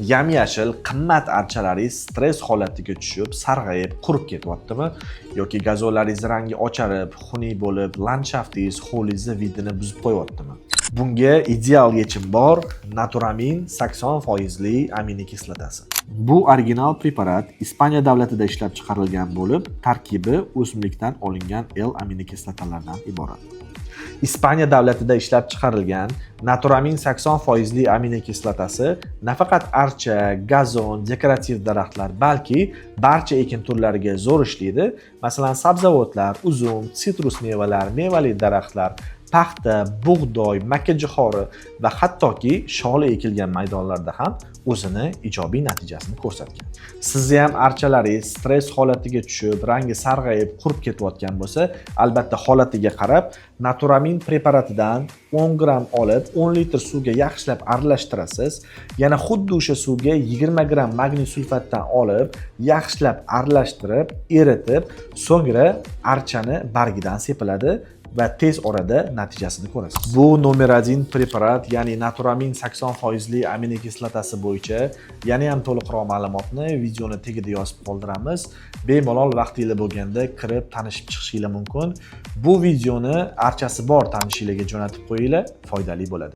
Yam-yashil qimmat archalaringiz stress holatiga tushib, sarg'ayib, qurib ketyaptimi? Yoki gazolaringiz rangi ocharib, xunuk bo'lib, landshaftingiz, hovlingizni vidini buzib qo'yaptimi? Bunga ideal yechim bor: Naturamin 80% aminokislotasi. Bu original preparat Ispaniya davlatida ishlab chiqarilgan bo'lib, tarkibi o'simlikdan olingan aminokislotalardan iborat. Ispaniya davlatida ishlab chiqarilgan Naturamin 80% aminokislotasi nafaqat archa, gazon, dekorativ daraxtlar, balki barcha ekin turlariga zo'r ishlaydi. Masalan, sabzavotlar, uzum, sitrus mevalar, mevali daraxtlar, paxta, bug'doy, makkajo'xori va hattoki sholi ekilgan maydonlarda ham o'zini ijobiy natijasini ko'rsatgan. Sizni ham archalaringiz stress holatiga tushib, rangi sarg'ayib, qurib ketayotgan bo'lsa, albatta holatiga qarab Naturamin preparatidan 10 gram olib, 10 litr suvga yaxshilab aralashtirasiz. Yana xuddi o'sha suvga 20 gram magniy sulfatdan olib, yaxshilab aralashtirib, eritib, so'ngra archani bargidan sepiladi va tez orada natijasini ko'rasiz. Bu nomer 1 preparat, ya'ni Naturamin 80% aminokislotasi bo'yicha yana ham to'liqroq ma'lumotni videoni tagida yozib qoldiramiz. Bemalol vaqtingiz bo'lganda kirib tanishib chiqishingiz mumkin. Bu videoni archasi bor tanishingizga jo'natib qo'yinglar, foydali bo'ladi.